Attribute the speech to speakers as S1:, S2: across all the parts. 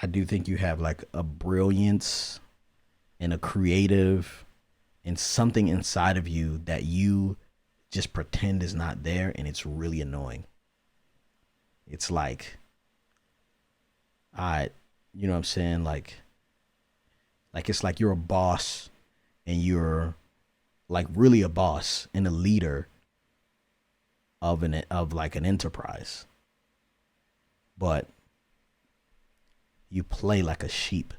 S1: I do think you have like a brilliance and a creative and something inside of you that you just pretend is not there, and it's really annoying. It's like, you know what I'm saying? Like it's like you're a boss, and you're like really a boss and a leader of like an enterprise, but you play like a sheep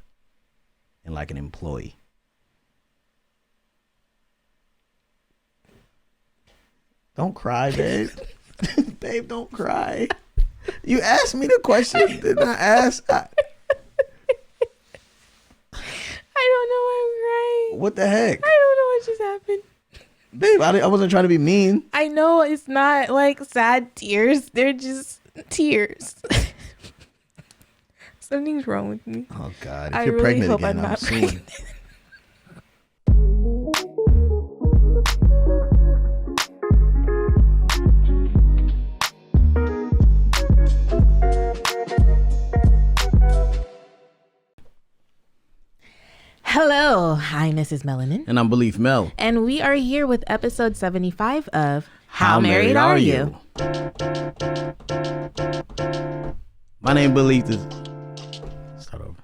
S1: and like an employee. Don't cry, babe. Babe, don't cry. You asked me the question. Did I ask?
S2: I don't know why I'm crying.
S1: What the heck?
S2: I don't know what just happened.
S1: Babe, I wasn't trying to be mean.
S2: I know it's not like sad tears. They're just tears. Something's wrong with me.
S1: Oh, God. If
S2: I
S1: you're
S2: really
S1: pregnant
S2: hope
S1: again,
S2: I'm
S1: I'm
S2: not
S1: suing.
S2: pregnant. Hello, I'm Mrs. Melanin.
S1: And I'm Belief Mel.
S2: And we are here with episode 75 of How Married Are You?
S1: My name Belief is... Start over.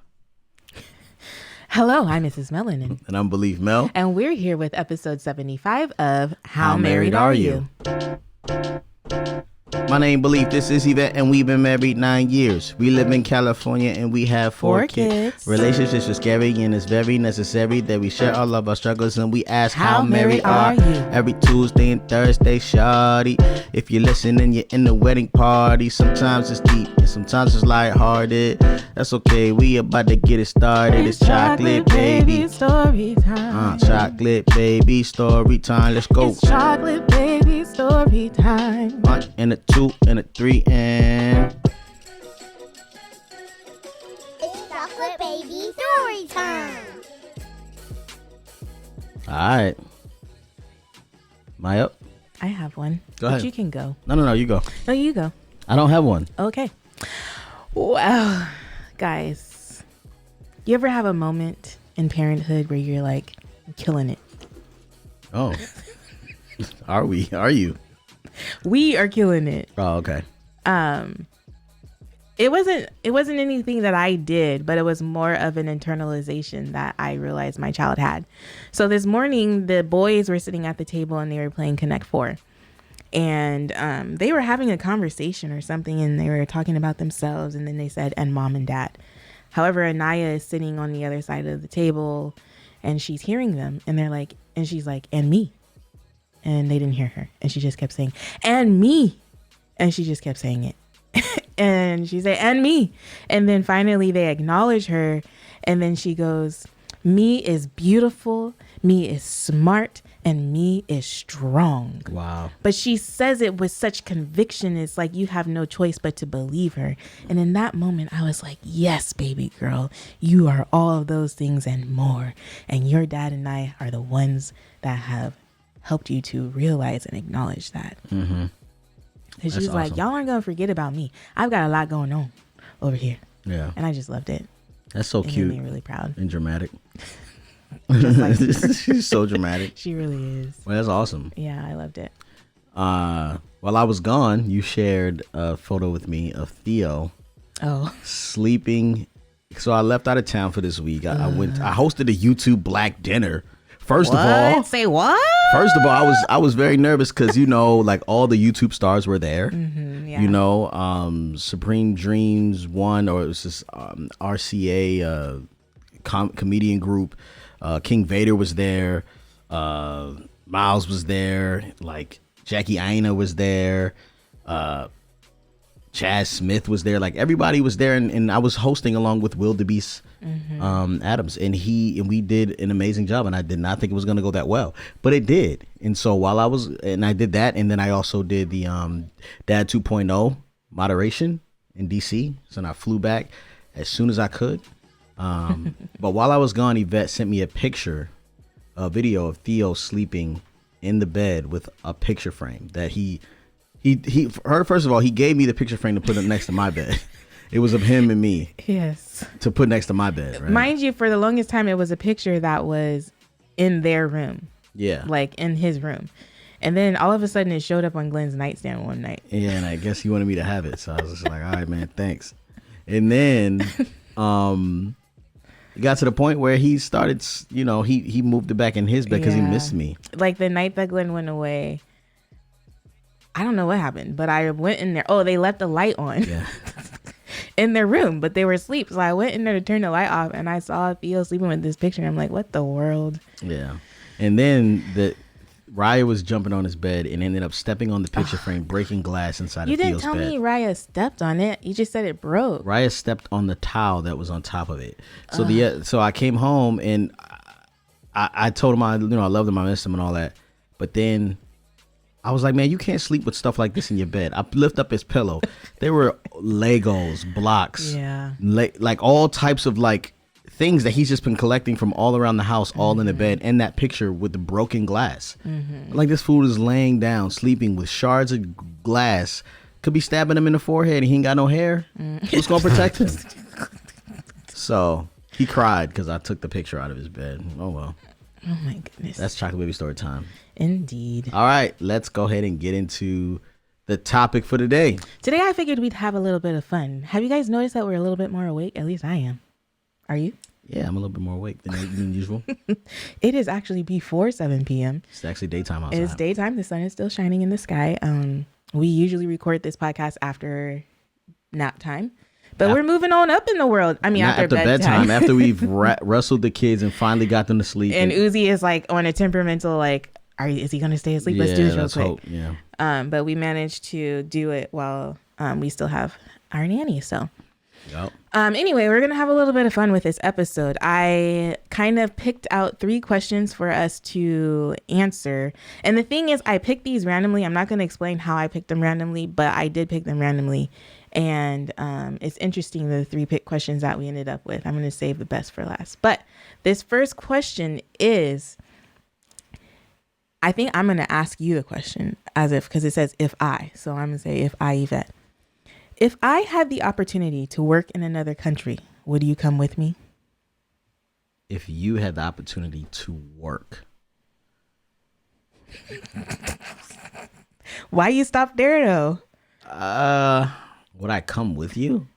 S2: Hello, I'm Mrs. Melanin.
S1: And I'm Belief Mel.
S2: And we're here with episode 75 of How Married Are You?
S1: My name Belief. This is Yvette, and we've been married 9 years. We live in California, and we have four kids. Relationships are scary, and it's very necessary that we share all of our struggles, and we ask, how married are you? Every Tuesday and Thursday, shawty. If you're listening, you're in the wedding party. Sometimes it's deep, and sometimes it's lighthearted. That's okay, we about to get it started. It's chocolate baby
S2: story time.
S1: Chocolate baby story time. Let's go.
S2: It's chocolate baby story time.
S1: 1 and a 2 and a 3 and...
S3: It's chocolate baby story time.
S1: Alright. Am I up?
S2: I have one.
S1: Go ahead.
S2: But you can go.
S1: No, you go.
S2: No, you go.
S1: I don't have one.
S2: Okay. Wow. Guys, you ever have a moment in parenthood where you're like, I'm killing it?
S1: Oh. Are we? Are you?
S2: We are killing it.
S1: Oh, okay.
S2: It wasn't anything that I did, but it was more of an internalization that I realized my child had. So this morning, the boys were sitting at the table and they were playing Connect 4. And they were having a conversation or something, and they were talking about themselves, and then they said, and mom and dad. However, Anaya is sitting on the other side of the table, and she's hearing them, and they're like, and she's like, and me. And they didn't hear her. And she just kept saying, and me. And she just kept saying it. And she said, and me. And then finally they acknowledge her. And then she goes, me is beautiful. Me is smart. And me is strong.
S1: Wow.
S2: But she says it with such conviction. It's like you have no choice but to believe her. And in that moment, I was like, yes, baby girl, you are all of those things and more. And your dad and I are the ones that have helped you to realize and acknowledge that.
S1: Mm-hmm.
S2: Because she's like, y'all aren't going to forget about me. I've got a lot going on over here.
S1: Yeah.
S2: And I just loved it.
S1: That's so cute.
S2: It made me really proud.
S1: And dramatic.
S2: Just like her.
S1: She's so dramatic.
S2: She really is.
S1: Well, that's awesome.
S2: Yeah, I loved it.
S1: While I was gone, you shared a photo with me of Theo sleeping. So I left out of town for this week. I hosted a YouTube Black dinner. First of all,
S2: say what?
S1: First of all, I was very nervous because like all the YouTube stars were there.
S2: Mm-hmm, yeah.
S1: Supreme Dreams won, or it was this RCA comedian group. King Vader was there. Miles was there. Like Jackie Aina was there. Chaz Smith was there. Like everybody was there, and I was hosting along with Will DeBeast Adams, and we did an amazing job. And I did not think it was going to go that well, but it did. And so while I did that, and then I also did the Dad 2.0 moderation in DC. So I flew back as soon as I could. But while I was gone, Yvette sent me a video of Theo sleeping in the bed with a picture frame that he first of all, he gave me the picture frame to put it next to my bed. It was of him and me
S2: Yes.
S1: to put next to my bed, right?
S2: Mind you, for the longest time, it was a picture that was in their room.
S1: Yeah.
S2: Like in his room. And then all of a sudden it showed up on Glenn's nightstand one night.
S1: Yeah, and I guess he wanted me to have it. So I was just like, all right, man, thanks. And then it got to the point where he started, he moved it back in his bed because he missed me.
S2: Like the night that Glenn went away, I don't know what happened, but I went in there. Oh, they left the light on in their room, but they were asleep. So I went in there to turn the light off, and I saw Theo sleeping with this picture. And I'm like, what the world?
S1: Yeah. And then Raya was jumping on his bed and ended up stepping on the picture frame, breaking glass inside of Theo's bed. You didn't tell me
S2: Raya stepped on it. You just said it broke.
S1: Raya stepped on the towel that was on top of it. So so I came home and I told him I loved him, I missed him and all that. But then I was like, man, you can't sleep with stuff like this in your bed. I lift up his pillow. There were Legos, blocks, like all types of like things that he's just been collecting from all around the house, all in the bed, and that picture with the broken glass. Like this fool is laying down, sleeping with shards of glass. Could be stabbing him in the forehead and he ain't got no hair. Who's gonna protect him? So he cried because I took the picture out of his bed. Oh well.
S2: Oh my goodness.
S1: That's Chocolate Baby story time.
S2: Indeed.
S1: All right, let's go ahead and get into the topic for today.
S2: Today I figured we'd have a little bit of fun. Have you guys noticed that we're a little bit more awake? At least I am. Are you?
S1: Yeah, I'm a little bit more awake than usual.
S2: It is actually before 7 p.m.
S1: It's actually daytime outside.
S2: It is daytime. The sun is still shining in the sky. We usually record this podcast after nap time. But we're moving on up in the world. I mean, after bedtime.
S1: After we've wrestled the kids and finally got them to sleep.
S2: And Uzi is like on a temperamental, like, is he going to stay asleep? Let's do this real quick.
S1: Hope. Yeah.
S2: But we managed to do it while we still have our nanny. So,
S1: yep.
S2: Anyway, we're going to have a little bit of fun with this episode. I kind of picked out 3 questions for us to answer. And the thing is, I picked these randomly. I'm not going to explain how I picked them randomly, but I did pick them randomly. And it's interesting, the 3 pick questions that we ended up with. I'm going to save the best for last. But this first question is, I think I'm going to ask you the question because it says if I. So I'm going to say if I, Yvette. If I had the opportunity to work in another country, would you come with me?
S1: If you had the opportunity to work.
S2: Why you stop there though?
S1: Would I come with you?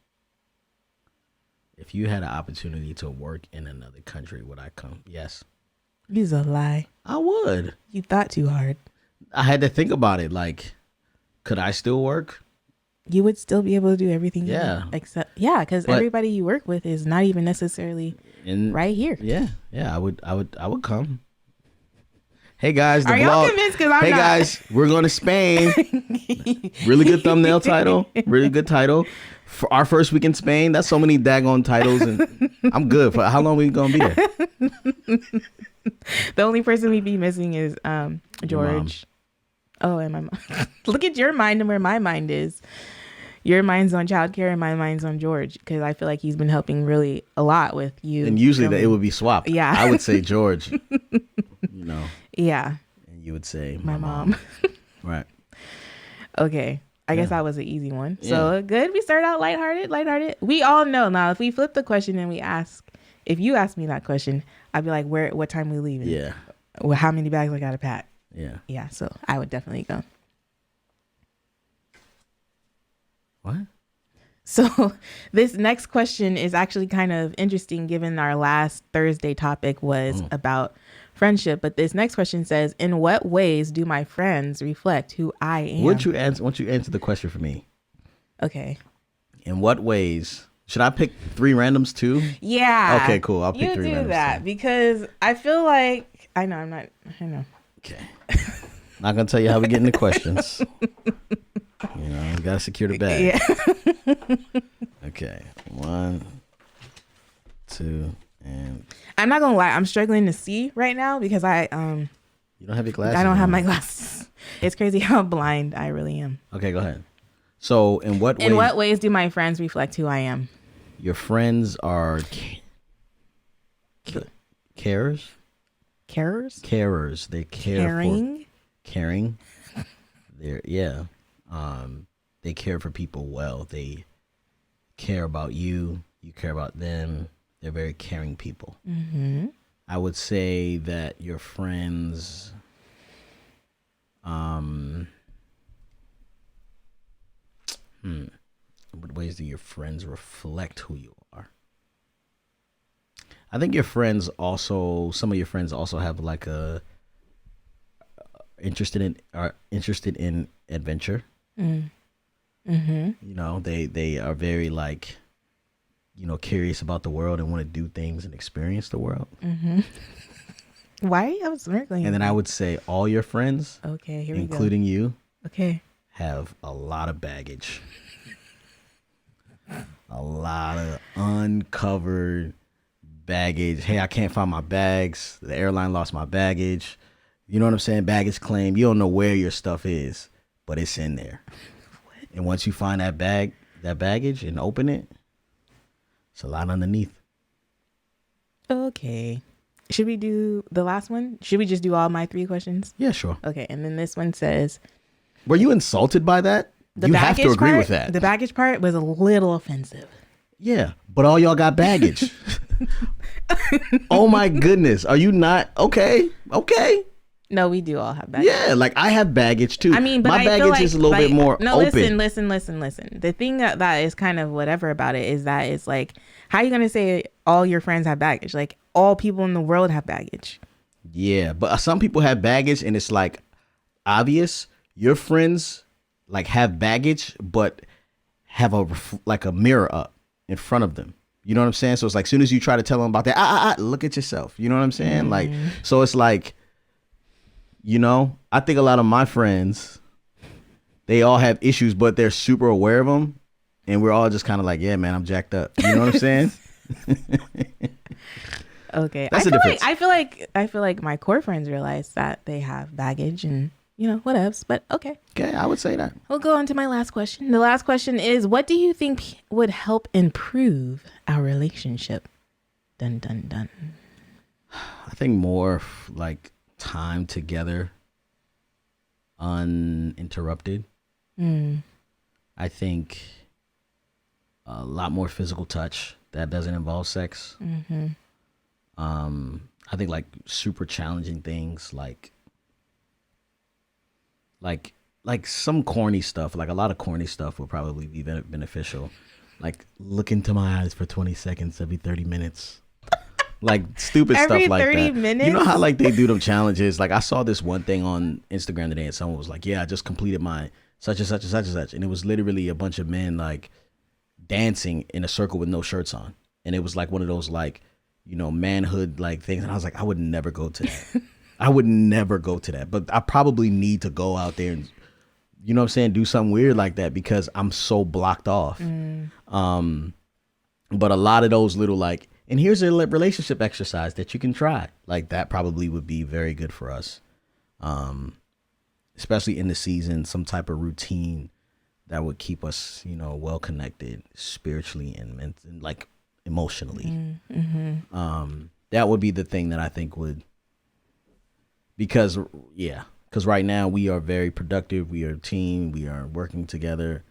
S1: If you had an opportunity to work in another country, would I come? Yes.
S2: It's a lie.
S1: I would.
S2: You thought too hard.
S1: I had to think about it. Like, could I still work?
S2: You would still be able to do everything.
S1: Yeah.
S2: Because everybody you work with is not even necessarily right here.
S1: Yeah. I would come. Hey guys,
S2: are y'all convinced? Because I'm not.
S1: Hey guys, we're going to Spain. Really good thumbnail title. Really good title for our first week in Spain. That's so many daggone titles, and I'm good. For how long we gonna be there?
S2: The only person we'd be missing is George. Oh, and my mom. Look at your mind and where my mind is. Your mind's on childcare and my mind's on George, because I feel like he's been helping really a lot with you.
S1: And usually it would be swapped.
S2: Yeah,
S1: I would say George.
S2: Yeah.
S1: And you would say
S2: my mom.
S1: Right.
S2: Okay. I guess that was an easy one. Yeah. So good. We start out lighthearted. We all know now, if we flip the question and we ask, if you ask me that question, I'd be like, what time we leaving?
S1: Yeah.
S2: Well, how many bags I got to pack?
S1: Yeah.
S2: Yeah. So I would definitely go.
S1: What?
S2: So this next question is actually kind of interesting, given our last Thursday topic was about friendship. But this next question says, in what ways do my friends reflect who I am?
S1: Won't you answer the question for me?
S2: Okay.
S1: In what ways? Should I pick 3 randoms too?
S2: Yeah.
S1: Okay, cool. I'll pick 3 randoms. You do that
S2: too. Because I feel like, I know.
S1: Okay. Not going to tell you how we get into questions. You got to secure the bag. Yeah. Okay. 1, 2, and...
S2: I'm not gonna lie, I'm struggling to see right now because I
S1: You don't have your glasses?
S2: I don't have my glasses. It's crazy how blind I really am.
S1: Okay, go ahead. So in what
S2: ways do my friends reflect who I am?
S1: Your friends are carers?
S2: Carers?
S1: Carers. They care caring. They're they care for people well. They care about you. You care about them. They're very caring people.
S2: Mm-hmm.
S1: I would say that your friends, what ways do your friends reflect who you are? I think some of your friends also have like a interested in adventure.
S2: Mm-hmm.
S1: You know, they are very like, you know, curious about the world and want to do things and experience the world.
S2: Mm-hmm. Why are you smirking?
S1: And then I would say all your friends,
S2: okay, here we go.
S1: including you,
S2: Okay.
S1: have a lot of baggage. A lot of uncovered baggage. Hey, I can't find my bags. The airline lost my baggage. You know what I'm saying? Baggage claim. You don't know where your stuff is, but it's in there. What? And once you find that baggage and open it, it's a lot underneath.
S2: Okay. Should we do the last one? Should we just do all my 3 questions?
S1: Yeah, sure.
S2: Okay. And then this one says,
S1: were you insulted by that?
S2: the
S1: You have to
S2: baggage
S1: agree
S2: part,
S1: with that.
S2: The baggage part was a little offensive.
S1: Yeah, but all y'all got baggage. Oh my goodness. Are you not? Okay.
S2: No, we do all have baggage.
S1: Yeah, like I have baggage too.
S2: I mean, but
S1: my
S2: I
S1: baggage
S2: feel like,
S1: is a little bit more
S2: no,
S1: open.
S2: Listen. The thing that is kind of whatever about it is that it's like, how are you going to say all your friends have baggage? Like all people in the world have baggage.
S1: Yeah, but some people have baggage and it's like obvious. Your friends like have baggage, but have a mirror up in front of them. You know what I'm saying? So it's like, as soon as you try to tell them about that, look at yourself. You know what I'm saying? Like, so it's like, you know, I think a lot of my friends, they all have issues, but they're super aware of them. And we're all just kind of like, yeah, man, I'm jacked up. You know what I'm saying?
S2: Okay.
S1: That's the difference.
S2: I feel like my core friends realize that they have baggage and, you know, whatevs, but okay.
S1: Okay, I would say that.
S2: We'll go on to my last question. The last question is, what do you think would help improve our relationship? Dun, dun, dun.
S1: I think more like time together, uninterrupted. I think a lot more physical touch that doesn't involve sex. I think like super challenging things like some corny stuff, like a lot of corny stuff would probably be beneficial. Like look into my eyes for 20 seconds every 30 minutes. Like stupid
S2: Every
S1: stuff like
S2: 30
S1: that.
S2: minutes?
S1: You know how like they do them challenges? Like I saw this one thing on Instagram today and someone was like, yeah, I just completed my such and such and such and such. And it was literally a bunch of men like dancing in a circle with no shirts on. And it was like one of those like, you know, manhood like things. And I was like, I would never go to that. I would never go to that. But I probably need to go out there and, you know what I'm saying, do something weird like that because I'm so blocked off. But a lot of those little like, and here's a relationship exercise that you can try. Like that probably would be very good for us. Especially in the season, some type of routine that would keep us, you know, well connected spiritually and like emotionally. That would be the thing that I think would, because right now we are very productive. We are a team. We are working together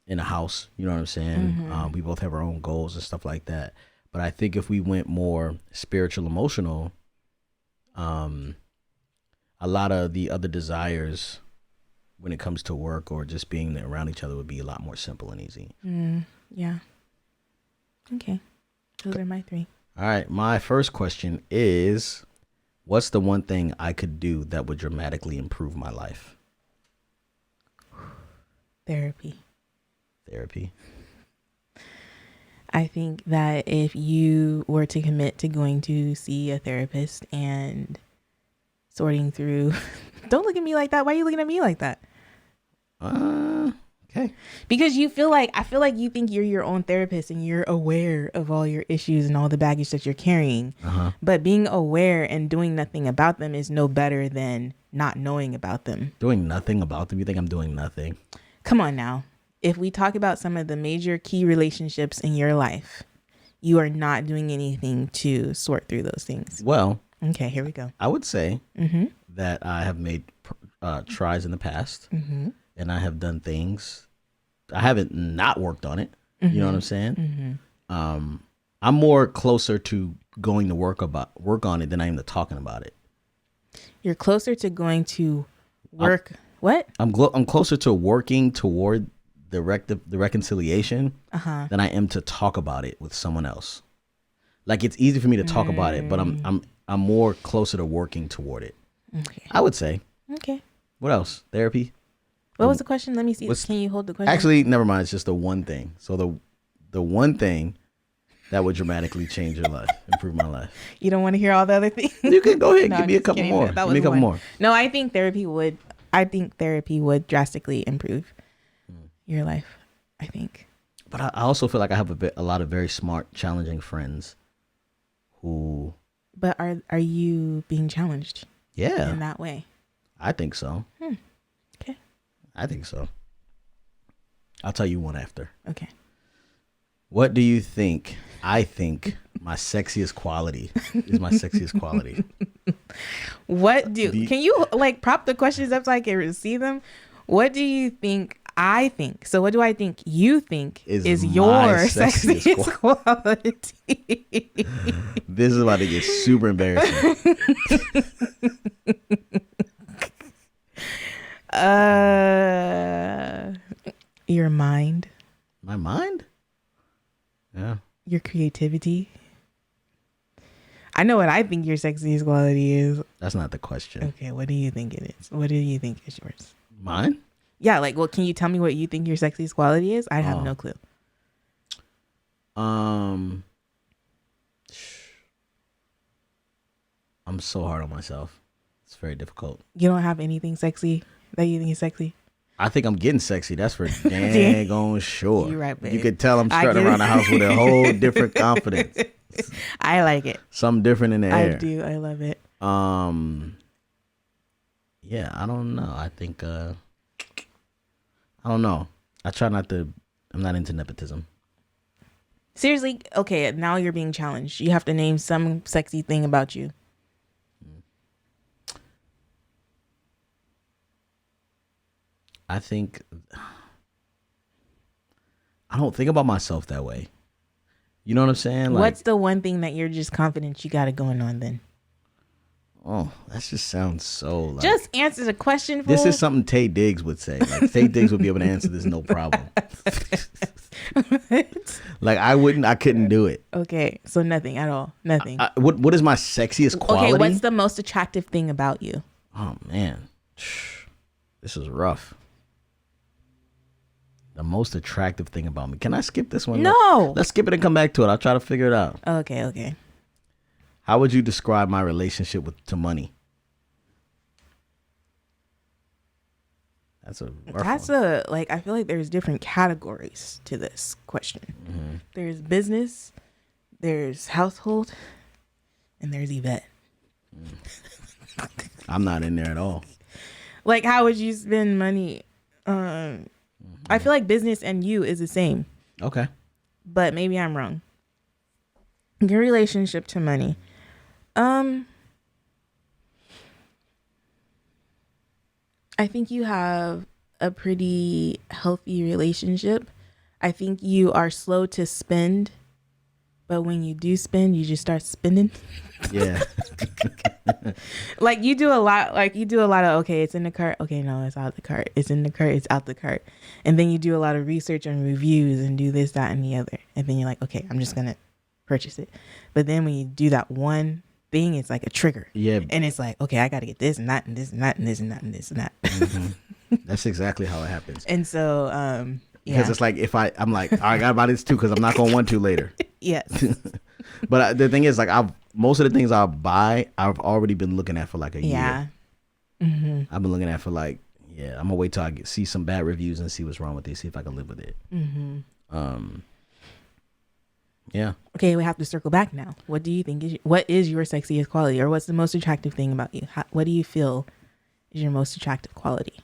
S1: in a house. You know what I'm saying? We both have our own goals and stuff like that. But I think if we went more spiritual, emotional, a lot of the other desires when it comes to work or just being around each other would be a lot more simple and easy.
S2: Yeah. Okay. Those are my 3.
S1: All right. My first question is, what's the one thing I could do that would dramatically improve my life?
S2: Therapy. I think that if you were to commit to going to see a therapist and sorting through, don't look at me like that. Why are you looking at me like that?
S1: Okay.
S2: Because I feel like you think you're your own therapist and you're aware of all your issues and all the baggage that you're carrying. But being aware and doing nothing about them is no better than not knowing about them.
S1: Doing nothing about them? You think I'm doing nothing?
S2: Come on now. If we talk about some of the major key relationships in your life, you are not doing anything to sort through those things.
S1: Well,
S2: okay, here we go.
S1: I would say that I have made tries in the past, and I have done things not worked on it. You know what I'm saying? I'm more closer to going to work on it than I am to talking about it.
S2: You're closer to going to work. What?
S1: I'm closer to working toward the reconciliation than I am to talk about it with someone else. Like, it's easy for me to talk about it, but I'm more closer to working toward it.
S2: Okay.
S1: I would say.
S2: Okay.
S1: What else? Therapy?
S2: What was the question? Let me see. Can you hold the question?
S1: Actually, never mind. It's just the one thing. So the one thing that would dramatically change your life, improve my life.
S2: You don't want to hear all the other things?
S1: You can go ahead.
S2: No,
S1: Give me a couple more. Give me a couple more.
S2: No, I think therapy would drastically improve your life. I think.
S1: But I also feel like I have a lot of very smart, challenging friends who.
S2: But are you being challenged?
S1: Yeah.
S2: In that way.
S1: I think so.
S2: Okay.
S1: I think so. I'll tell you one after.
S2: Okay.
S1: What do you think? I think my sexiest quality is my sexiest quality.
S2: Can you like prop the questions up so I can see them? What do you think I think? So what do I think you think is your sexiest quality?
S1: This is about to get super embarrassing.
S2: Your mind.
S1: My mind? Yeah.
S2: Your creativity. I know what I think your sexiest quality is.
S1: That's not the question.
S2: Okay, what do you think it is? What do you think is yours?
S1: Mine?
S2: Yeah, like, well, can you tell me what you think your sexiest quality is? I have no clue.
S1: I'm so hard on myself. It's very difficult.
S2: You don't have anything sexy that you think is sexy?
S1: I think I'm getting sexy. That's for dang on sure.
S2: You're right, babe.
S1: You could tell I'm strutting around the house with a whole different confidence.
S2: I like it.
S1: Something different in the air.
S2: I do. I love it.
S1: Yeah, I don't know. I think I don't know. I try not to. I'm not into nepotism.
S2: Seriously, okay, now you're being challenged. You have to name some sexy thing about you.
S1: I think I don't think about myself that way. You know what I'm saying? Like,
S2: what's the one thing that you're just confident you got it going on then?
S1: Oh, that just sounds so like.
S2: Just answer the question.
S1: This is something Tay Diggs would say. Like, Tay Diggs would be able to answer this no problem. Like, I couldn't do it.
S2: Okay, so nothing at all. Nothing.
S1: What is my sexiest quality?
S2: Okay, what's the most attractive thing about you?
S1: Oh man, this is rough. The most attractive thing about me. Can I skip this one?
S2: No.
S1: Let's skip it and come back to it. I'll try to figure it out.
S2: Okay.
S1: How would you describe my relationship to money? That's a
S2: like, I feel like there's different categories to this question. Mm-hmm. There's business, there's household, and there's Yvette.
S1: I'm not in there at all.
S2: Like, how would you spend money? I feel like business and you is the same.
S1: Okay.
S2: But maybe I'm wrong. Your relationship to money. I think you have a pretty healthy relationship. I think you are slow to spend, but when you do spend, you just start spending.
S1: Yeah.
S2: Like, you do a lot of, okay, it's in the cart. Okay, no, it's out the cart. It's in the cart. It's out the cart. And then you do a lot of research and reviews and do this, that, and the other. And then you're like, okay, I'm just going to purchase it. But then when you do that one thing, it's like a trigger.
S1: Yeah.
S2: And it's like, okay, I got to get this and that and this and that and this and that and this and that.
S1: Mm-hmm. That's exactly how it happens.
S2: And so,
S1: because it's like, I'm like, all right, I got to buy this too because I'm not going to want to later.
S2: Yes.
S1: But the thing is, like, most of the things I'll buy, I've already been looking at for like a year.
S2: Mm-hmm.
S1: I've been looking at for like, I'm going to wait till I see some bad reviews and see what's wrong with it, see if I can live with it.
S2: Mm-hmm.
S1: Yeah.
S2: Okay, we have to circle back now. What do you think what is your sexiest quality, or what's the most attractive thing about you? What do you feel is your most attractive quality?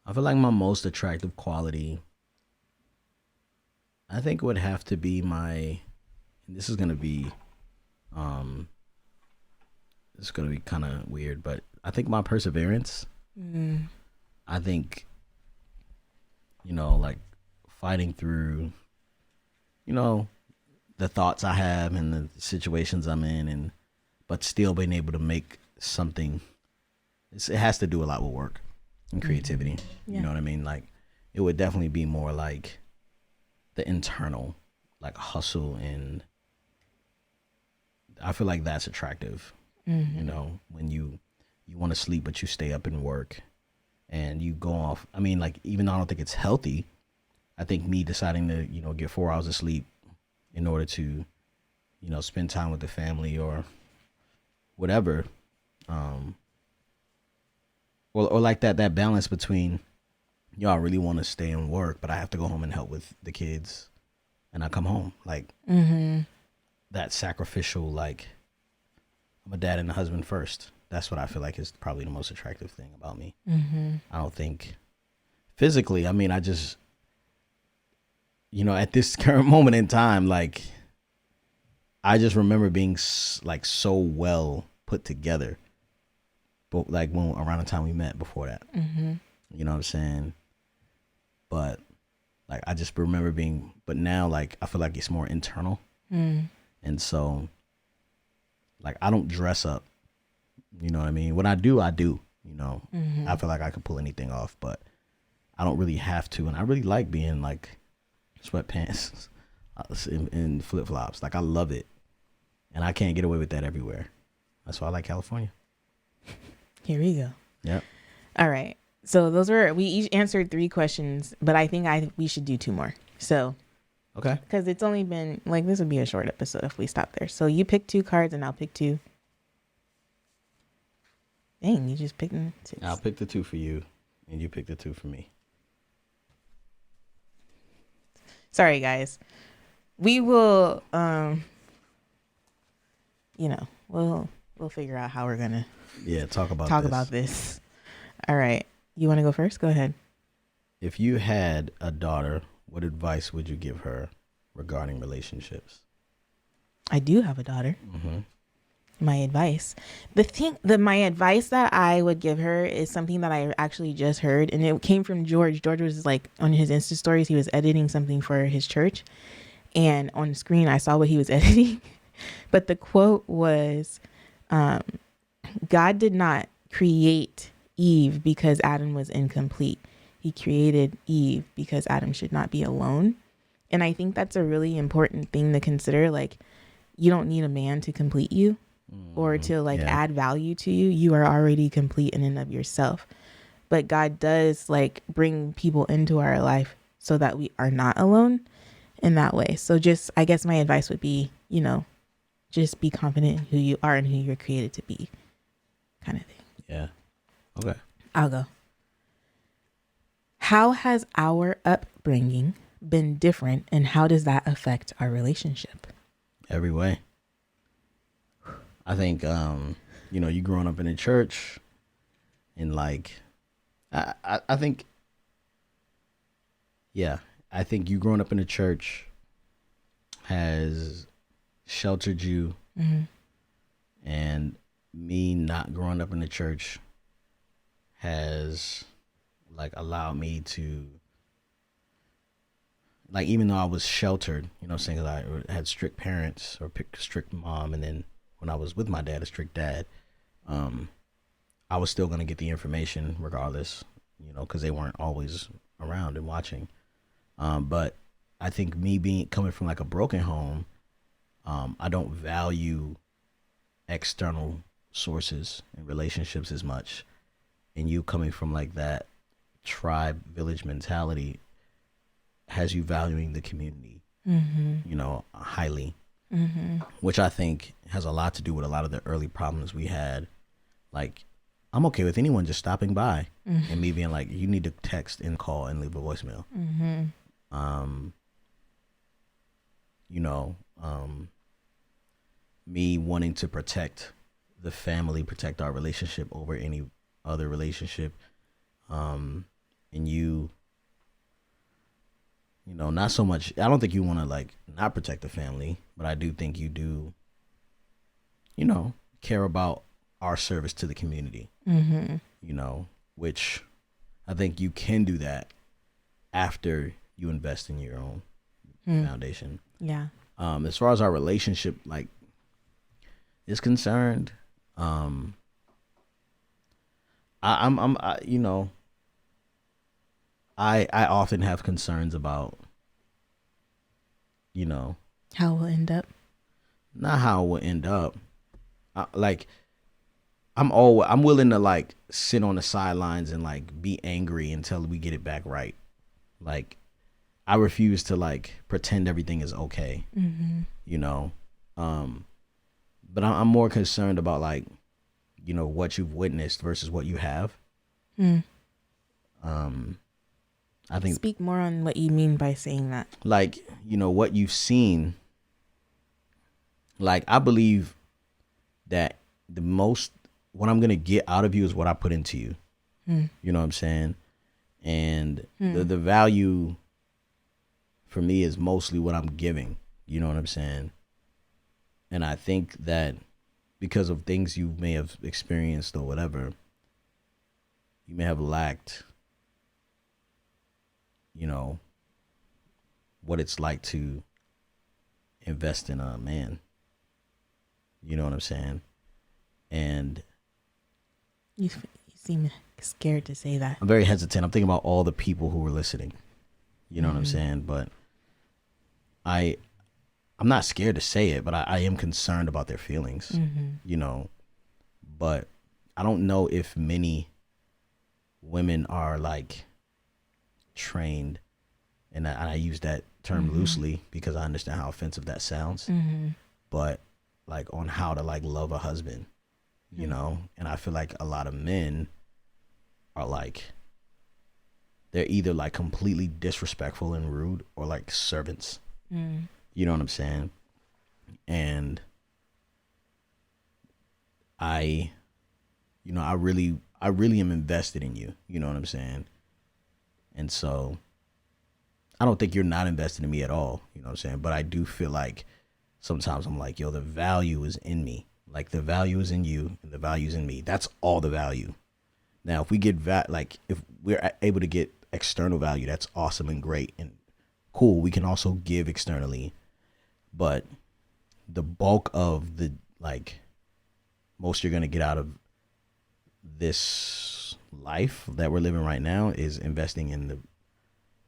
S1: I feel like my most attractive quality, I think, would have to be this is going to be kind of weird, but I think my perseverance. I think, like, fighting through, you know, the thoughts I have and the situations I'm in, and but still being able to make something. It has to do a lot with work and creativity.
S2: Mm-hmm. Yeah.
S1: You know what I mean? Like, it would definitely be more like the internal, like hustle, and I feel like that's attractive.
S2: Mm-hmm.
S1: You know, when you want to sleep but you stay up and work, and you go off. I mean, like, even though I don't think it's healthy, I think me deciding to, you know, get 4 hours of sleep in order to, you know, spend time with the family or whatever, or like that balance between, y'all really want to stay and work, but I have to go home and help with the kids, and I come home, like, that sacrificial, like, I'm a dad and a husband first. That's what I feel like is probably the most attractive thing about me. I don't think physically, I mean, I just, you know, at this current moment in time, like, I just remember being like so well put together, but like when around the time we met before that, you know what I'm saying? But like, I just remember being, but now, like, I feel like it's more internal. And so, like, I don't dress up, you know what I mean? When I do, you know, I feel like I could pull anything off, but I don't really have to. And I really like being like sweatpants and flip-flops. Like, I love it. And I can't get away with that everywhere. That's why I like California.
S2: Here we go.
S1: Yep.
S2: All right. So we each answered 3 questions, but I think we should do 2 more. So,
S1: okay.
S2: Because it's only been, like, this would be a short episode if we stop there. So you pick 2 cards and I'll pick 2. Dang, you just picked 2.
S1: I'll pick the 2 for you, and you pick the 2 for me.
S2: Sorry, guys. We will, you know, we'll figure out how we're gonna
S1: talk about
S2: this. All right, you want to go first? Go ahead.
S1: If you had a daughter, what advice would you give her regarding relationships?
S2: I do have a daughter. My advice, my advice that I would give her is something that I actually just heard, and it came from George. George was like on his Insta stories, he was editing something for his church, and on screen I saw what he was editing. But the quote was, God did not create Eve because Adam was incomplete. He created Eve because Adam should not be alone. And I think that's a really important thing to consider. Like, you don't need a man to complete you or to add value to you. You are already complete in and of yourself. But God does like bring people into our life so that we are not alone in that way. So just, I guess my advice would be, you know, just be confident in who you are and who you're created to be, kind of thing.
S1: Yeah. Okay.
S2: I'll go. How has our upbringing been different, and how does that affect our relationship?
S1: Every way. I think, you know, you growing up in a church, and like, I think, I think you growing up in a church has sheltered you, and me not growing up in the church has like allowed me to, like, even though I was sheltered, you know what I'm saying, 'cause I had strict parents or strict mom, and then when I was with my dad, a strict dad, I was still going to get the information regardless, you know, because they weren't always around and watching. But I think me coming from like a broken home, I don't value external sources and relationships as much. And you coming from like that tribe village mentality has you valuing the community, you know, highly, which I think has a lot to do with a lot of the early problems we had. Like, I'm okay with anyone just stopping by and me being like, you need to text and call and leave a voicemail. You know, me wanting to protect the family, protect our relationship over any other relationship. And you know, not so much, I don't think you want to like not protect the family, but I do think you do, you know, care about our service to the community, you know, which I think you can do that after you invest in your own foundation.
S2: Yeah.
S1: As far as our relationship like is concerned, I'm you know, I often have concerns about, you know,
S2: How we'll end up.
S1: not how it will end up. Like I'm willing to like sit on the sidelines and like be angry until we get it back right. Like I refuse to like pretend everything is okay. You know, but I'm more concerned about like, you know, what you've witnessed versus what you have. I think
S2: Speak more on what you mean by saying that.
S1: like, you know, what you've seen. Like I believe that the most what I'm gonna get out of you is what I put into you. You know what I'm saying? And the value for me is mostly what I'm giving. You know what I'm saying? And I think that because of things you may have experienced or whatever, you may have lacked, you know, what it's like to invest in a man. You know what I'm saying? And
S2: You seem scared to say that.
S1: I'm very hesitant. I'm thinking about all the people who were listening. You know what I'm saying? But I'm not scared to say it, but I am concerned about their feelings. You know, but I don't know if many women are like trained, and I use that term loosely because I understand how offensive that sounds. But like on how to like love a husband, you know? And I feel like a lot of men are like, they're either like completely disrespectful and rude or like servants. You know what I'm saying? And I really am invested in you. You know what I'm saying? And so I don't think you're not invested in me at all. You know what I'm saying? But I do feel like sometimes I'm like, yo, the value is in me. Like the value is in you and the value is in me. That's all the value. Now, if we get if we're able to get external value, that's awesome and great and cool. We can also give externally, but the bulk of the like most you're going to get out of this life that we're living right now is investing in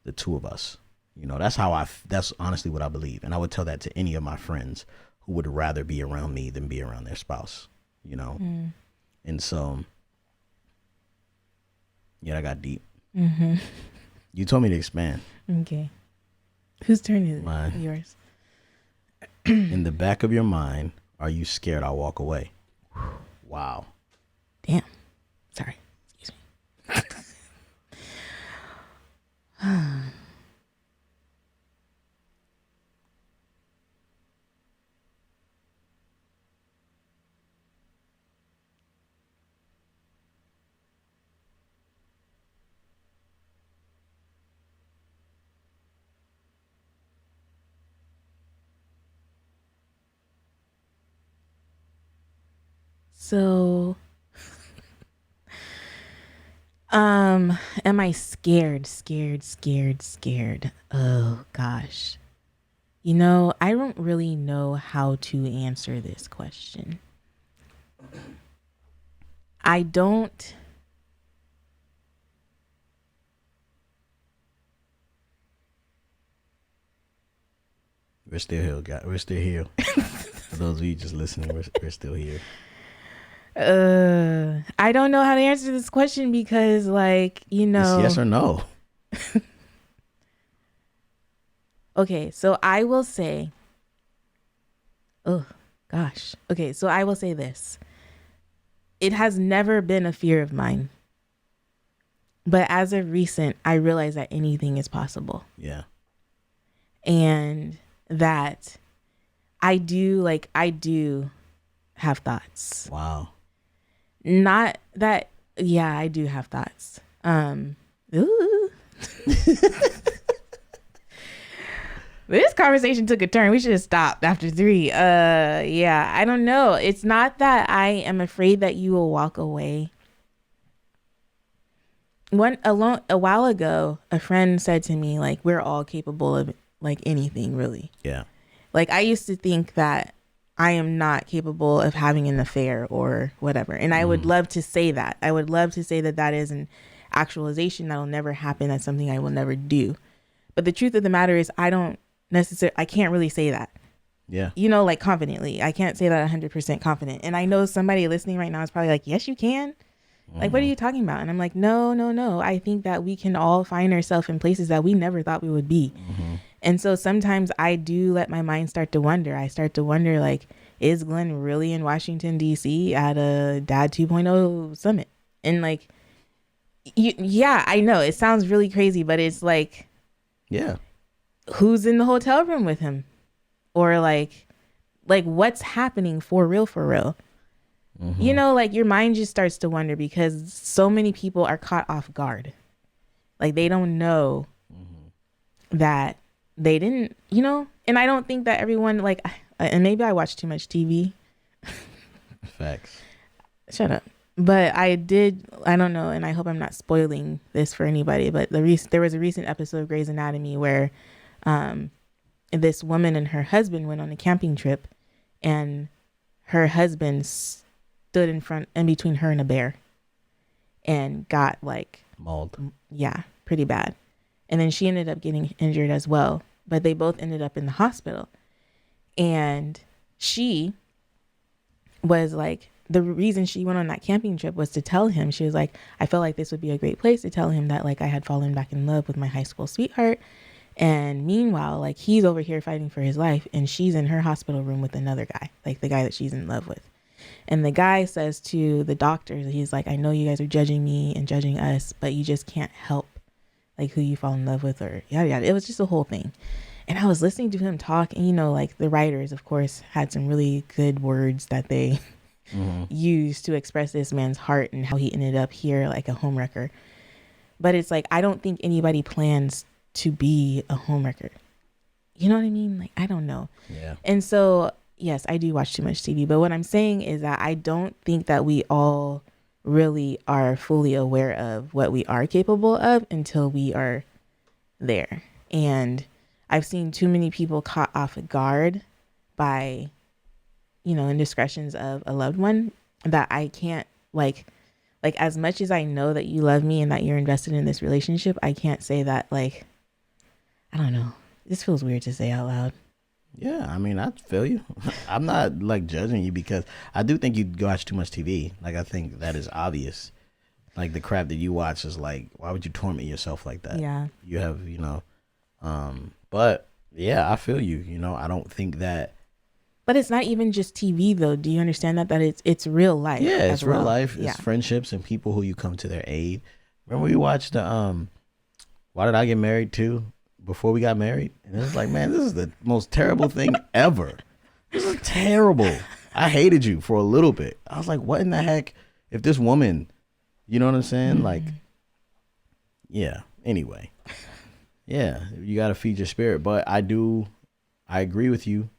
S1: the two of us. You know, that's honestly what I believe. And I would tell that to any of my friends who would rather be around me than be around their spouse, you know? And so, yeah, I got deep. You told me to expand.
S2: Okay. Whose turn is it?
S1: Mine.
S2: Yours.
S1: In the back of your mind, are you scared I'll walk away? Wow.
S2: Damn. Sorry. Excuse me. So, am I scared? Oh gosh. You know, I don't really know how to answer this question. I don't.
S1: We're still here, guys. We're still here. For those of you just listening, we're still here.
S2: I don't know how to answer this question because, like, you know.
S1: It's yes or no.
S2: Okay, so I will say. Oh, gosh. Okay, so I will say this. It has never been a fear of mine. But as of recent, I realize that anything is possible.
S1: Yeah.
S2: And that I do have thoughts.
S1: Wow.
S2: Not that, yeah, I do have thoughts. Ooh. This conversation took a turn. We should have stopped after 3. Yeah, I don't know. It's not that I am afraid that you will walk away. a while ago, a friend said to me, like, we're all capable of like anything, really.
S1: Yeah.
S2: Like, I used to think that I am not capable of having an affair or whatever. And I would love to say that. I would love to say that that is an actualization that'll never happen. That's something I will never do. But the truth of the matter is I can't really say that.
S1: Yeah.
S2: You know, like confidently. I can't say that 100% confident. And I know somebody listening right now is probably like, yes, you can. Like, what are you talking about? And I'm like, no. I think that we can all find ourselves in places that we never thought we would be. And so sometimes I do let my mind start to wonder. I start to wonder, like, is Glenn really in Washington, D.C. at a Dad 2.0 summit? And like, yeah, I know it sounds really crazy, but it's like,
S1: yeah,
S2: who's in the hotel room with him? Or like what's happening for real? You know, like your mind just starts to wonder because so many people are caught off guard. Like they don't know that they didn't, you know, and I don't think that everyone like, and maybe I watch too much TV.
S1: Facts.
S2: Shut up. But I don't know, and I hope I'm not spoiling this for anybody, but there was a recent episode of Grey's Anatomy where this woman and her husband went on a camping trip, and her husband stood in between her and a bear and got like
S1: mauled.
S2: Yeah, pretty bad. And then she ended up getting injured as well, but they both ended up in the hospital. And she was like, the reason she went on that camping trip was to tell him, she was like, I felt like this would be a great place to tell him that like I had fallen back in love with my high school sweetheart. And meanwhile, like he's over here fighting for his life and she's in her hospital room with another guy, like the guy that she's in love with. And the guy says to the doctors, he's like, I know you guys are judging me and judging us, but you just can't help like who you fall in love with or yada yada. It was just a whole thing. And I was listening to him talk, and you know, like the writers, of course, had some really good words that they used to express this man's heart and how he ended up here like a homewrecker. But it's like, I don't think anybody plans to be a homewrecker. You know what I mean? Like, I don't know.
S1: Yeah.
S2: And so, yes, I do watch too much TV. But what I'm saying is that I don't think that we all really are fully aware of what we are capable of until we are there. And I've seen too many people caught off guard by, you know, indiscretions of a loved one that I can't like as much as I know that you love me and that you're invested in this relationship, I can't say that like, I don't know. This feels weird to say out loud.
S1: Yeah, I mean, I feel you. I'm not like judging you because I do think you watch too much TV. Like, I think that is obvious. Like the crap that you watch is like, why would you torment yourself like that?
S2: Yeah.
S1: You have, you know, but yeah, I feel you. You know, I don't think that.
S2: But it's not even just TV though. Do you understand that it's real life?
S1: Yeah, it's real life. It's
S2: yeah.
S1: friendships and people who you come to their aid. Remember we watched the Why Did I Get Married Too? Before we got married, and it was like, man, this is the most terrible thing ever. This is terrible. I hated you for a little bit. I was like, what in the heck? If this woman, you know what I'm saying? Like, yeah. Anyway, yeah, you got to feed your spirit. But I agree with you.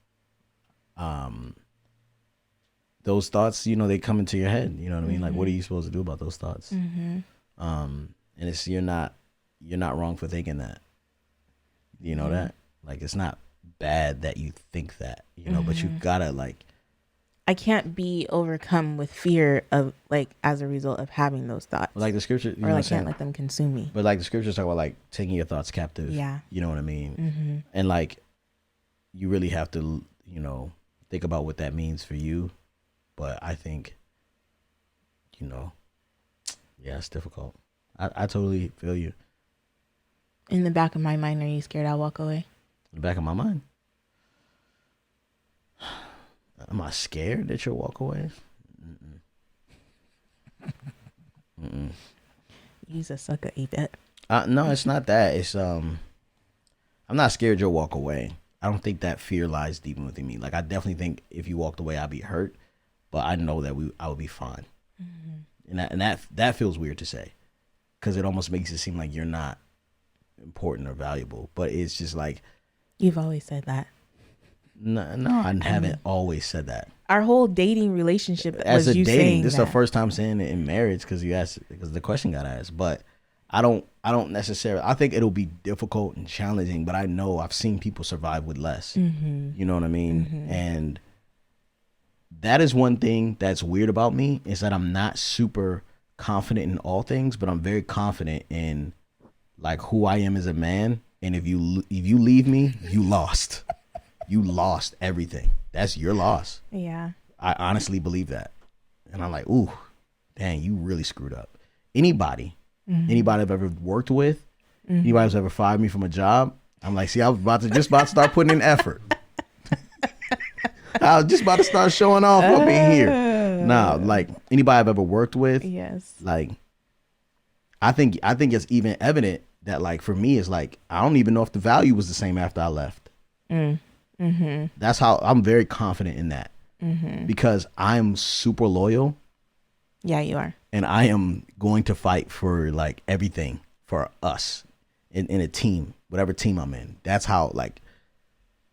S1: Those thoughts, you know, they come into your head. You know what I mean? Like, what are you supposed to do about those thoughts? And it's you're not wrong for thinking that. You know that? Like, it's not bad that you think that, you know, but you gotta like.
S2: I can't be overcome with fear of like as a result of having those thoughts.
S1: Like the scripture, you
S2: or
S1: know
S2: I can't let them consume me.
S1: But like the scriptures talk about like taking your thoughts captive.
S2: Yeah.
S1: You know what I mean? And like, you really have to, you know, think about what that means for you. But I think, you know, yeah, it's difficult. I totally feel you.
S2: In the back of my mind, are you scared I'll walk away?
S1: In the back of my mind. Am I scared that you'll walk away?
S2: You's a sucker, Yvette.
S1: No, it's not that. It's I'm not scared you'll walk away. I don't think that fear lies deep within me. Like, I definitely think if you walked away, I'd be hurt, but I know that I would be fine. And that feels weird to say, because it almost makes it seem like you're not important or valuable. But it's just like,
S2: you've always said that.
S1: No, I haven't always said that.
S2: Our whole dating relationship
S1: as
S2: was
S1: a
S2: you
S1: dating.
S2: saying
S1: This is
S2: that.
S1: the first time saying it in marriage because the question got asked. But I don't necessarily, I think it'll be difficult and challenging, but I know I've seen people survive with less. You know what I mean? And that is one thing that's weird about me, is that I'm not super confident in all things, but I'm very confident in like who I am as a man. And if you leave me, you lost. You lost everything. That's your loss.
S2: Yeah.
S1: I honestly believe that. And I'm like, ooh, dang, you really screwed up. Anybody I've ever worked with, anybody who's ever fired me from a job, I'm like, see, I was just about to start putting in effort. I was just about to start showing off up in here. Nah, like anybody I've ever worked with,
S2: Yes.
S1: like I think it's even evident that like for me, it's like I don't even know if the value was the same after I left. That's how I'm very confident in that, because I'm super loyal.
S2: Yeah, you are.
S1: And I am going to fight for like everything for us in a team, whatever team I'm in. That's how, like,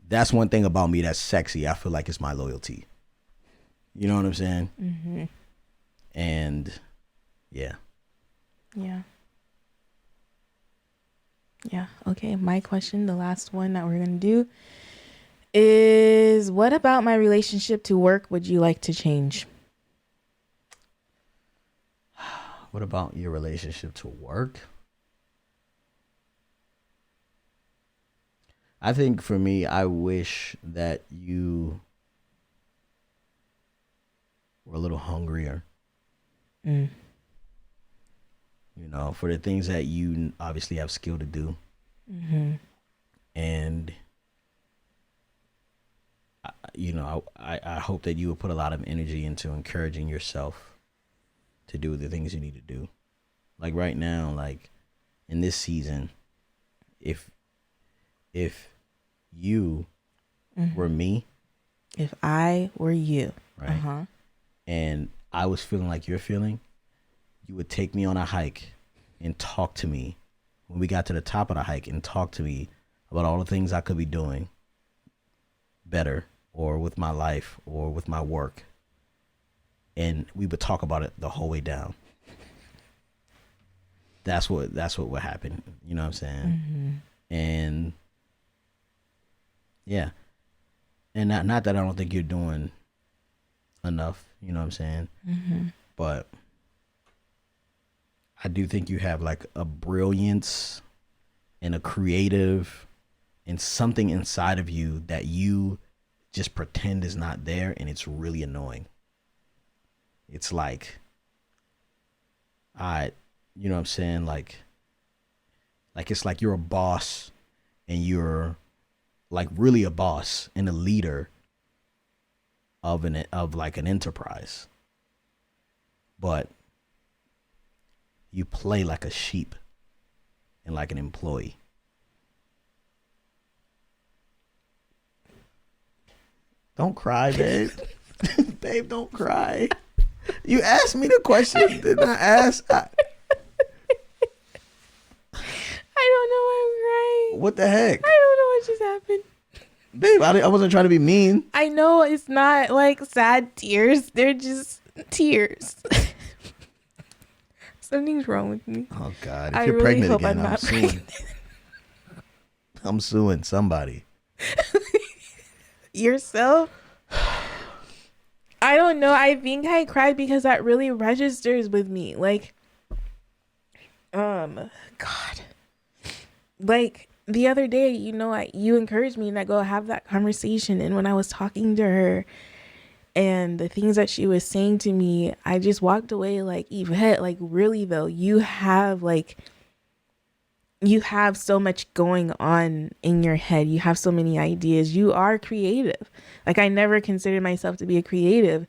S1: that's one thing about me that's sexy. I feel like it's my loyalty. You know what I'm saying? And yeah.
S2: Yeah. Yeah. Okay. My question, the last one that we're going to do, is what about my relationship to work would you like to change?
S1: What about your relationship to work? I think for me, I wish that you were a little hungrier. You know, for the things that you obviously have skill to do. And, you know, I hope that you will put a lot of energy into encouraging yourself to do the things you need to do. Like right now, like in this season, if you were me,
S2: If I were you,
S1: right, and I was feeling like you're feeling, you would take me on a hike and talk to me when we got to the top of the hike, and talk to me about all the things I could be doing better, or with my life, or with my work. And we would talk about it the whole way down. That's what would happen. You know what I'm saying? And yeah. And not that I don't think you're doing enough, you know what I'm saying? But I do think you have like a brilliance and a creative and something inside of you that you just pretend is not there, and it's really annoying. It's like, you know what I'm saying? Like it's like you're a boss, and you're like really a boss and a leader of like an enterprise, but you play like a sheep and like an employee. Don't cry, babe. Babe, don't cry. You asked me the question. Did I ask?
S2: I don't know why I'm crying.
S1: What the heck?
S2: I don't know what just happened.
S1: Babe, I wasn't trying to be mean.
S2: I know it's not like sad tears. They're just tears. Something's wrong with me.
S1: Oh, God. If
S2: I
S1: you're
S2: really
S1: pregnant
S2: hope
S1: again,
S2: I'm
S1: I'm
S2: not
S1: suing.
S2: pregnant.
S1: I'm suing somebody.
S2: Yourself? I don't know. I think I cried because that really registers with me. Like, God. Like, the other day, you know, you encouraged me and I go have that conversation. And when I was talking to her and the things that she was saying to me, I just walked away like, Yvette, like, really though, you have so much going on in your head. You have so many ideas. You are creative. Like, I never considered myself to be a creative,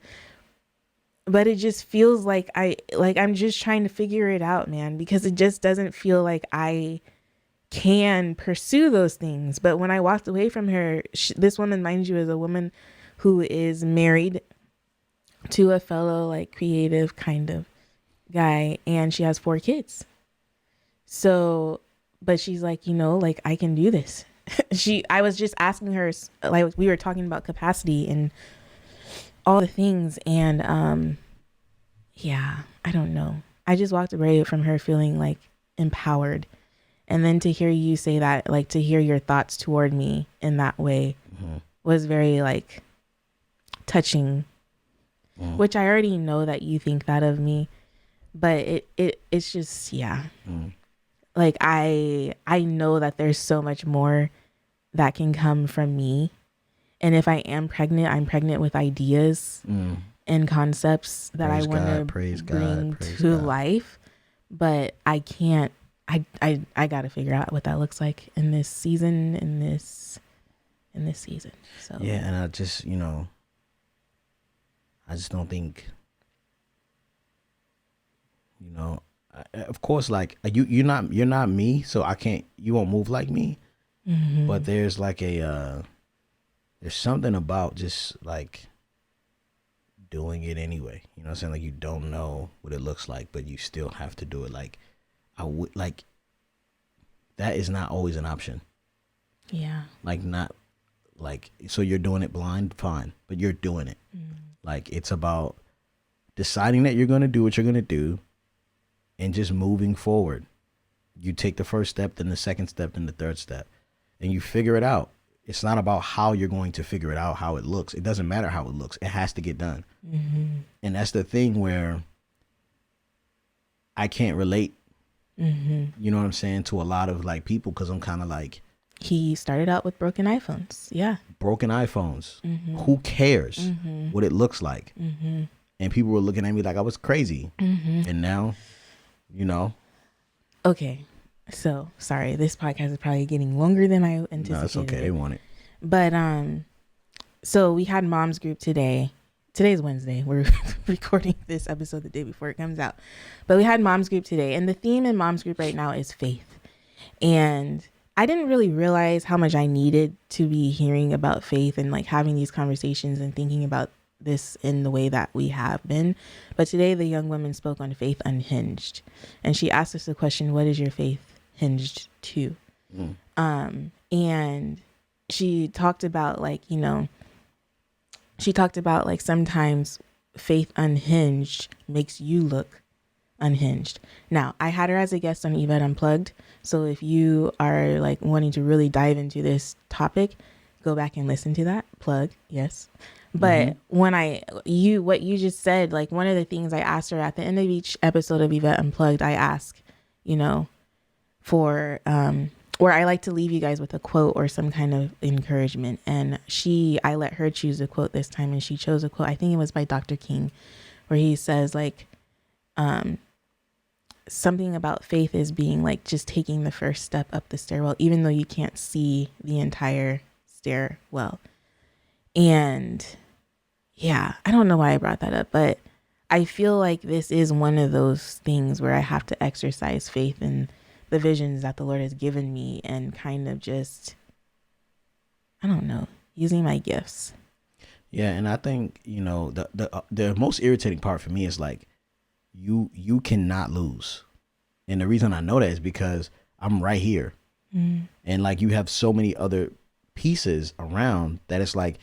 S2: but it just feels like I'm just trying to figure it out, man, because it just doesn't feel like I can pursue those things. But when I walked away from her, this woman, mind you, is a woman who is married to a fellow like creative kind of guy, and she has 4 kids. So, but she's like, you know, like, I can do this. I was just asking her, like, we were talking about capacity and all the things. And, yeah, I don't know. I just walked away from her feeling like empowered. And then to hear you say that, like to hear your thoughts toward me in that way was very like touching, which I already know that you think that of me, but it's just, yeah. Like I know that there's so much more that can come from me. And if I am pregnant, I'm pregnant with ideas and concepts that I want to bring to life, but I can't, I got to figure out what that looks like in this season, in this season. So
S1: yeah. And I just, I just don't think, of course, like you're not me, so you won't move like me. But there's like there's something about just like doing it anyway. You know what I'm saying? Like you don't know what it looks like, but you still have to do it. Like I would like that is not always an option.
S2: Yeah.
S1: Like not like so you're doing it blind, fine, but you're doing it. Like it's about deciding that you're gonna do what you're gonna do and just moving forward. You take the first step, then the second step, then the third step, and you figure it out. It's not about how you're going to figure it out, how it looks. It doesn't matter how it looks. It has to get done. And that's the thing where I can't relate, you know what I'm saying, to a lot of like people because I'm kind of like.
S2: He started out with broken iPhones. Yeah. Broken
S1: iPhones. Who cares what it looks like? And people were looking at me like I was crazy. And now,
S2: Okay. So sorry, this podcast is probably getting longer than I anticipated.
S1: No, it's okay. They want it.
S2: But so we had mom's group today. Today's Wednesday. We're recording this episode the day before it comes out. But we had mom's group today, and the theme in mom's group right now is faith. And I didn't really realize how much I needed to be hearing about faith and like having these conversations and thinking about this in the way that we have been. But today the young woman spoke on faith unhinged, and she asked us the question, what is your faith hinged to? And she talked about like, sometimes faith unhinged makes you look unhinged. Now, I had her as a guest on Yvette Unplugged. So if you are like wanting to really dive into this topic, go back and listen to that. Plug, yes. But what you just said, like one of the things I asked her at the end of each episode of Yvette Unplugged, I ask, for or I like to leave you guys with a quote or some kind of encouragement. And I let her choose a quote this time, and she chose a quote. I think it was by Dr. King, where he says like, something about faith is being like just taking the first step up the stairwell, even though you can't see the entire stairwell. And yeah, I don't know why I brought that up, but I feel like this is one of those things where I have to exercise faith in the visions that the Lord has given me and kind of just, I don't know, using my gifts.
S1: Yeah. And I think, the most irritating part for me is like, you cannot lose. And the reason I know that is because I'm right here. And like you have so many other pieces around that it's like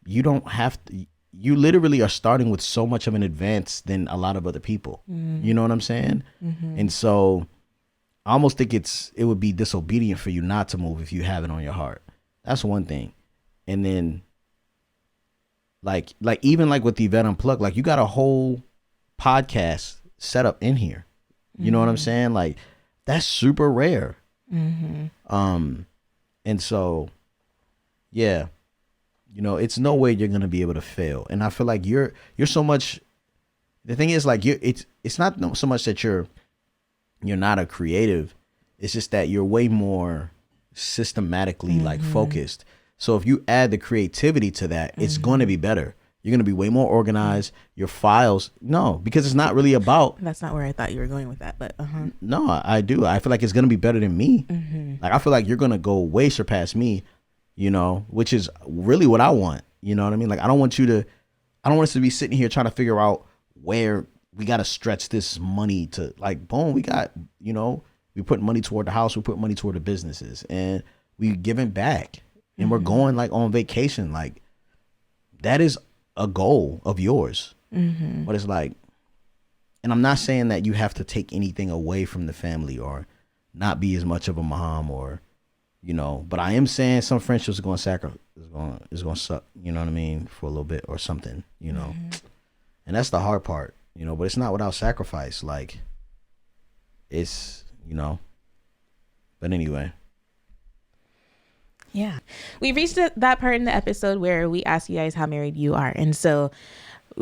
S1: you don't have to, you literally are starting with so much of an advance than a lot of other people. You know what I'm saying? And so I almost think it would be disobedient for you not to move if you have it on your heart. That's one thing. And then like even like with the Yvette Unplugged, like you got a whole podcast set up in here. You know what I'm saying? Like that's super rare. And so yeah, it's no way you're gonna be able to fail. And I feel like you're so much. The thing is, like it's not so much that you're not a creative. It's just that you're way more systematically like focused. So if you add the creativity to that, it's going to be better. You're going to be way more organized. Your files, no, because it's not really about.
S2: That's not where I thought you were going with that, but
S1: No, I do. I feel like it's going to be better than me. Like I feel like you're going to go way surpass me, which is really what I want. You know what I mean? Like I don't want us to be sitting here trying to figure out where we got to stretch this money to, like, boom, we got, we put money toward the house, we put money toward the businesses, and we giving back, and we're going like on vacation. Like that is a goal of yours. But it's like, and I'm not saying that you have to take anything away from the family or not be as much of a mom or, but I am saying some friendships are going to sacrifice, is going to suck, you know what I mean, for a little bit or something, and that's the hard part, but it's not without sacrifice. Like it's, but anyway.
S2: Yeah. We reached that part in the episode where we ask you guys how married you are. And so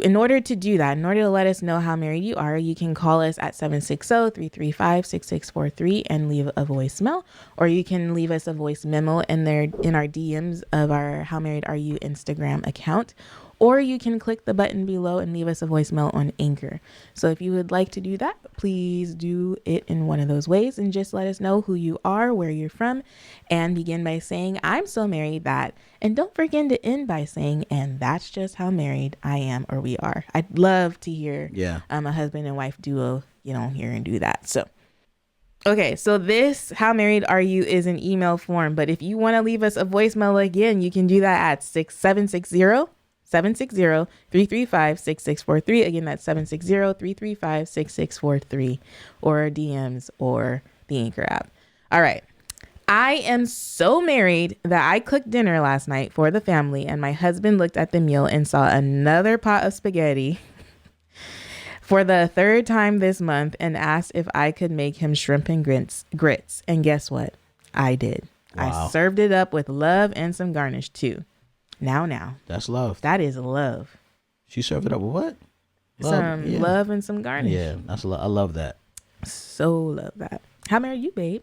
S2: in order to do that, in order to let us know how married you are, you can call us at 760-335-6643 and leave a voicemail, or you can leave us a voice memo in our DMs of our How Married Are You Instagram account, or you can click the button below and leave us a voicemail on Anchor. So if you would like to do that, please do it in one of those ways and just let us know who you are, where you're from, and begin by saying, I'm so married that, and don't forget to end by saying, and that's just how married I am or we are. I'd love to hear a husband and wife duo get on here and do that. So, okay, so this How Married Are You is an email form, but if you want to leave us a voicemail again, you can do that at 760-335-6643. Again, that's 760-335-6643, or our DMs or the Anchor app. All right. I am so married that I cooked dinner last night for the family, and my husband looked at the meal and saw another pot of spaghetti for the third time this month and asked if I could make him shrimp and grits. And guess what? I did. Wow. I served it up with love and some garnish too. Now.
S1: That's love.
S2: That is love.
S1: She served it up with what?
S2: Love and some garnish.
S1: Yeah, that's I love that.
S2: So love that. How married you, babe?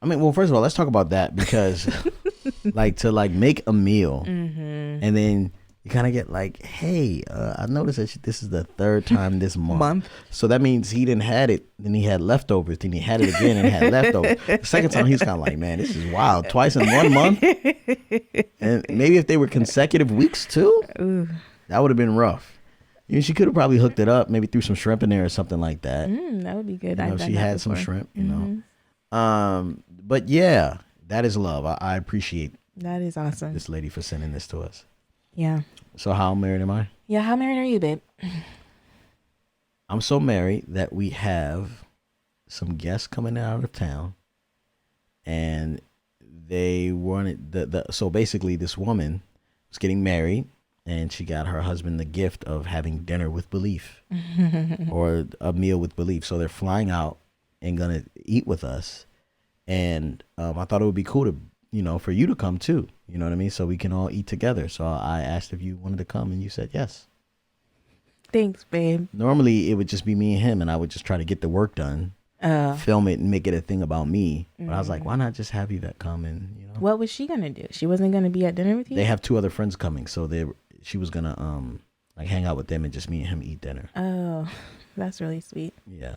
S1: I mean, well, first of all, let's talk about that because to make a meal and then you kind of get like, hey, I noticed that this is the third time this month. So that means he didn't had it. Then he had leftovers. Then he had it again and had leftovers. The second time he's kind of like, man, this is wild. Twice in 1 month. And maybe if they were consecutive weeks too, that would have been rough. She could have probably hooked it up, maybe threw some shrimp in there or something like that.
S2: That would be good.
S1: She had some shrimp, But yeah, that is love. I appreciate
S2: that. Is awesome.
S1: This lady for sending this to us.
S2: Yeah.
S1: So how married am I?
S2: Yeah, how married are you, babe?
S1: I'm so married that we have some guests coming out of town, and they wanted so basically this woman was getting married, and she got her husband the gift of having dinner with belief or a meal with belief. So they're flying out and gonna eat with us, and I thought it would be cool to for you to come too. You know what I mean? So we can all eat together. So I asked if you wanted to come, and you said yes.
S2: Thanks, babe.
S1: Normally, it would just be me and him, and I would just try to get the work done, film it, and make it a thing about me. But I was like, why not just have Yvette come and
S2: What was she gonna do? She wasn't gonna be at dinner with you?
S1: They have 2 other friends coming, so she was gonna hang out with them and just me and him eat dinner.
S2: Oh, that's really sweet.
S1: Yeah.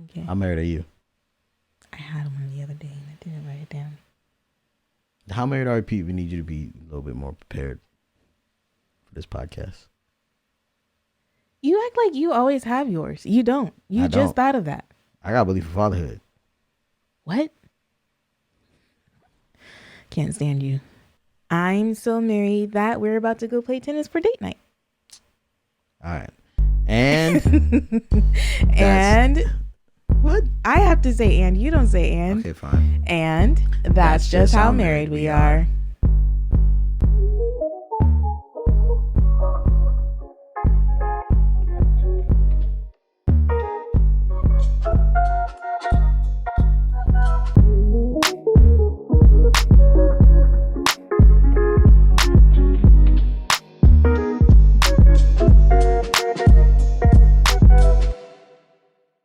S2: Okay.
S1: How married are you?
S2: I had one the other day and I didn't write it down.
S1: How married are you? We need you to be a little bit more prepared for this podcast.
S2: You act like you always have yours. You don't. You just thought of that.
S1: I got belief in fatherhood.
S2: What? Can't stand you. I'm so married that we're about to go play tennis for date night.
S1: All right. And
S2: and
S1: what?
S2: I have to say and. You don't say and.
S1: Okay, fine.
S2: And that's just how married we are.